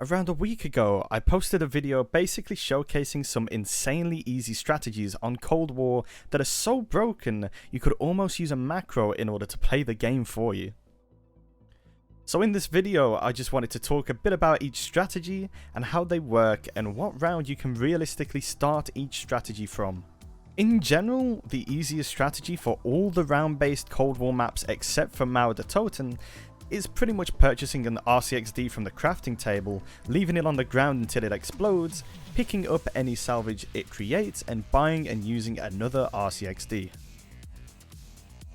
Around a week ago, I posted a video basically showcasing some insanely easy strategies on Cold War that are so broken you could almost use a macro in order to play the game for you. So in this video, I just wanted to talk a bit about each strategy and how they work and what round you can realistically start each strategy from. In general, the easiest strategy for all the round-based Cold War maps except for Mauer der Toten is pretty much purchasing an RCXD from the crafting table, leaving it on the ground until it explodes, picking up any salvage it creates, and buying and using another RCXD.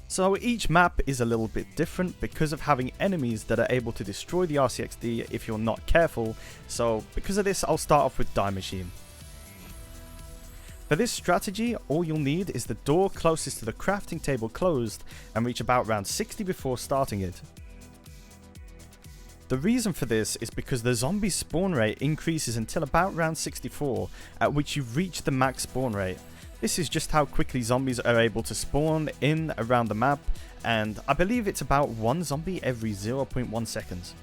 So each map is a little bit different because of having enemies that are able to destroy the RCXD if you're not careful, so because of this I'll start off with Die Machine. For this strategy, all you'll need is the door closest to the crafting table closed and reach about round 60 before starting it. The reason for this is because the zombie spawn rate increases until about round 64, at which you reach the max spawn rate. This is just how quickly zombies are able to spawn in around the map, and I believe it's about one zombie every 0.1 seconds.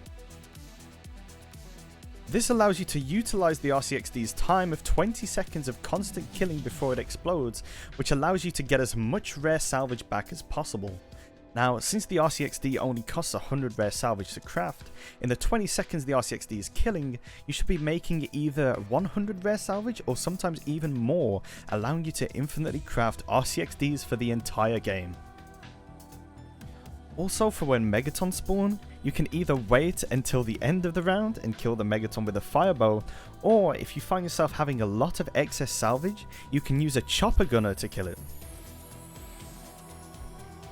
This allows you to utilize the RCXD's time of 20 seconds of constant killing before it explodes, which allows you to get as much rare salvage back as possible. Now, since the RCXD only costs 100 rare salvage to craft, in the 20 seconds the RCXD is killing, you should be making either 100 rare salvage or sometimes even more, allowing you to infinitely craft RCXDs for the entire game. Also, for when Megaton spawn, you can either wait until the end of the round and kill the Megaton with a firebow, or if you find yourself having a lot of excess salvage, you can use a chopper gunner to kill it.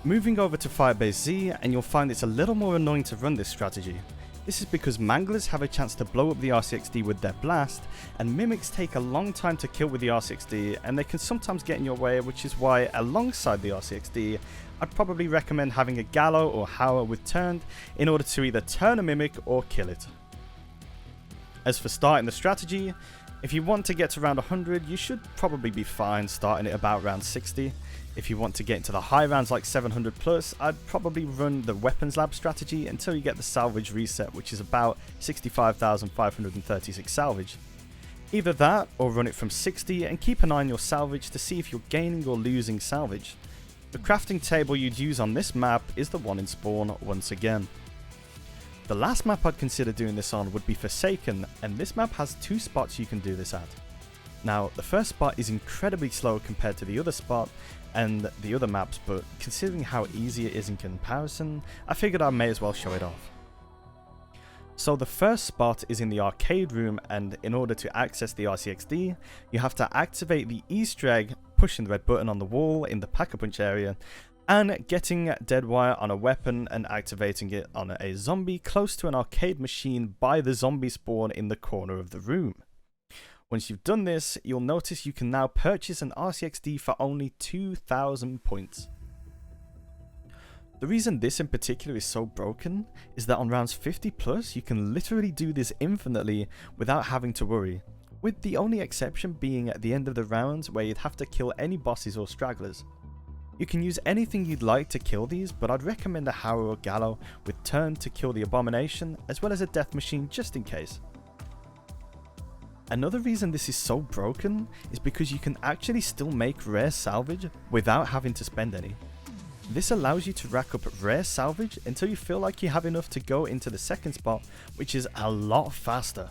Moving over to Firebase Z, and you'll find it's a little more annoying to run this strategy. This is because Manglers have a chance to blow up the RCXD with their blast, and Mimics take a long time to kill with the RCXD, and they can sometimes get in your way, which is why alongside the RCXD, I'd probably recommend having a Gallo or Hauer with turned in order to either turn a Mimic or kill it. As for starting the strategy, if you want to get to round 100, you should probably be fine starting it about round 60. If you want to get into the high rounds like 700 plus, I'd probably run the Weapons Lab strategy until you get the salvage reset, which is about 65,536 salvage. Either that, or run it from 60 and keep an eye on your salvage to see if you're gaining or losing salvage. The crafting table you'd use on this map is the one in spawn once again. The last map I'd consider doing this on would be Forsaken, and this map has two spots you can do this at. Now, the first spot is incredibly slow compared to the other spot and the other maps, but considering how easy it is in comparison, I figured I may as well show it off. So the first spot is in the arcade room, and in order to access the RCXD, you have to activate the Easter egg, pushing the red button on the wall in the Pack-a-Punch area, and getting dead wire on a weapon and activating it on a zombie close to an arcade machine by the zombie spawn in the corner of the room. Once you've done this, you'll notice you can now purchase an RCXD for only 2,000 points. The reason this in particular is so broken is that on rounds 50 plus, you can literally do this infinitely without having to worry, with the only exception being at the end of the rounds where you'd have to kill any bosses or stragglers. You can use anything you'd like to kill these, but I'd recommend a Hauer or Gallo with turn to kill the Abomination, as well as a Death Machine just in case. Another reason this is so broken is because you can actually still make rare salvage without having to spend any. This allows you to rack up rare salvage until you feel like you have enough to go into the second spot, which is a lot faster.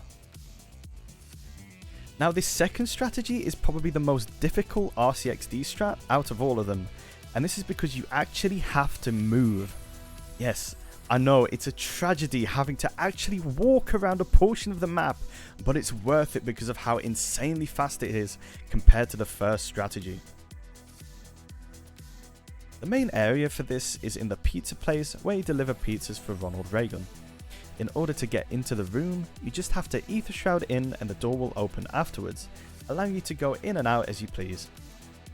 Now, this second strategy is probably the most difficult RCXD strat out of all of them, and this is because you actually have to move. Yes, I know it's a tragedy having to actually walk around a portion of the map, but it's worth it because of how insanely fast it is compared to the first strategy. The main area for this is in the pizza place where you deliver pizzas for Ronald Reagan. In order to get into the room, you just have to ether shroud in and the door will open afterwards, allowing you to go in and out as you please.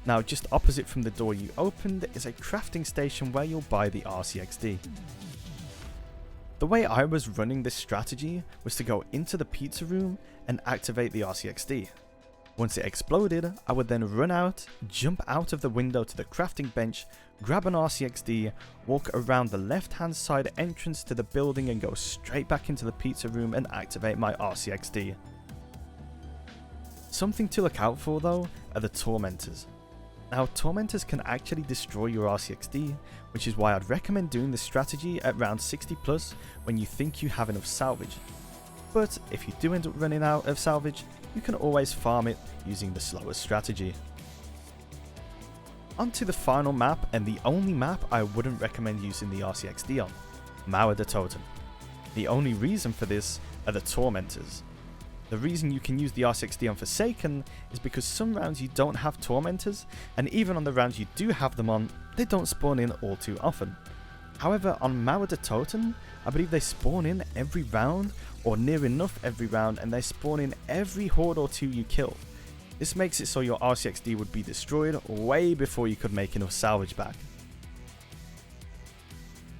Now, just opposite from the door you opened is a crafting station where you'll buy the RCXD. The way I was running this strategy was to go into the pizza room and activate the RCXD. Once it exploded, I would then run out, jump out of the window to the crafting bench, grab an RCXD, walk around the left hand side entrance to the building and go straight back into the pizza room and activate my RCXD. Something to look out for though are the tormentors. Now tormentors can actually destroy your RCXD, which is why I'd recommend doing this strategy at round 60 plus when you think you have enough salvage. But if you do end up running out of salvage, you can always farm it using the slowest strategy. Onto the final map, and the only map I wouldn't recommend using the RCXD on, Mauer der Toten. The only reason for this are the tormentors. The reason you can use the RCXD on Forsaken is because some rounds you don't have tormentors, and even on the rounds you do have them on, they don't spawn in all too often. However, on Mauer der Toten, I believe they spawn in every round, or near enough every round, and they spawn in every horde or two you kill. This makes it so your RCXD would be destroyed way before you could make enough salvage back.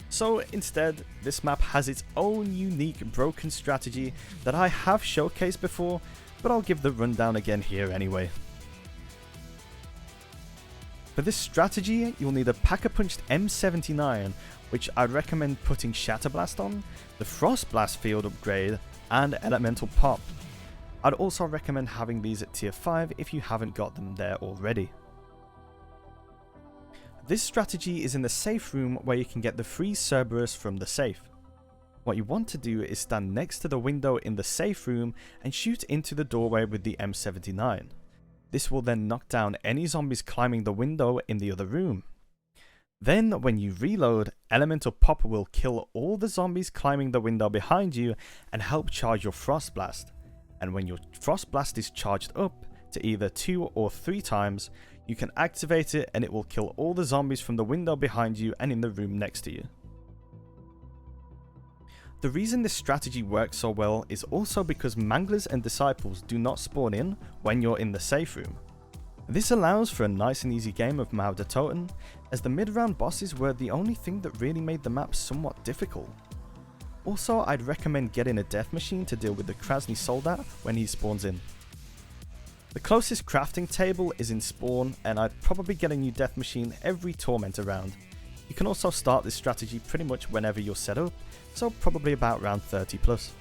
So instead, this map has its own unique broken strategy that I have showcased before, but I'll give the rundown again here anyway. For this strategy, you'll need a Pack-a-Punched M79, which I'd recommend putting Shatterblast on, the Frostblast field upgrade, and Elemental Pop. I'd also recommend having these at tier 5 if you haven't got them there already. This strategy is in the safe room where you can get the free Cerberus from the safe. What you want to do is stand next to the window in the safe room and shoot into the doorway with the M79. This will then knock down any zombies climbing the window in the other room. Then when you reload, Elemental Pop will kill all the zombies climbing the window behind you and help charge your Frost Blast. And when your Frost Blast is charged up to either 2 or 3 times, you can activate it and it will kill all the zombies from the window behind you and in the room next to you. The reason this strategy works so well is also because Manglers and Disciples do not spawn in when you're in the safe room. This allows for a nice and easy game of Mauer der Toten, as the mid-round bosses were the only thing that really made the map somewhat difficult. Also, I'd recommend getting a death machine to deal with the Krasny Soldat when he spawns in. The closest crafting table is in spawn, and I'd probably get a new death machine every Tormentor round. You can also start this strategy pretty much whenever you're set up, so probably about round 30 plus.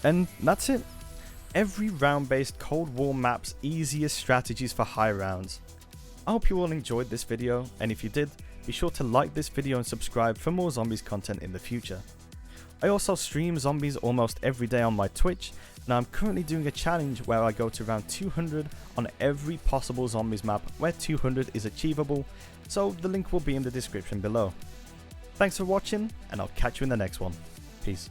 And that's it. Every round-based Cold War map's easiest strategies for high rounds. I hope you all enjoyed this video, and if you did, be sure to like this video and subscribe for more zombies content in the future. I also stream zombies almost every day on my Twitch, and I'm currently doing a challenge where I go to round 200 on every possible zombies map where 200 is achievable, so the link will be in the description below. Thanks for watching, and I'll catch you in the next one. Peace.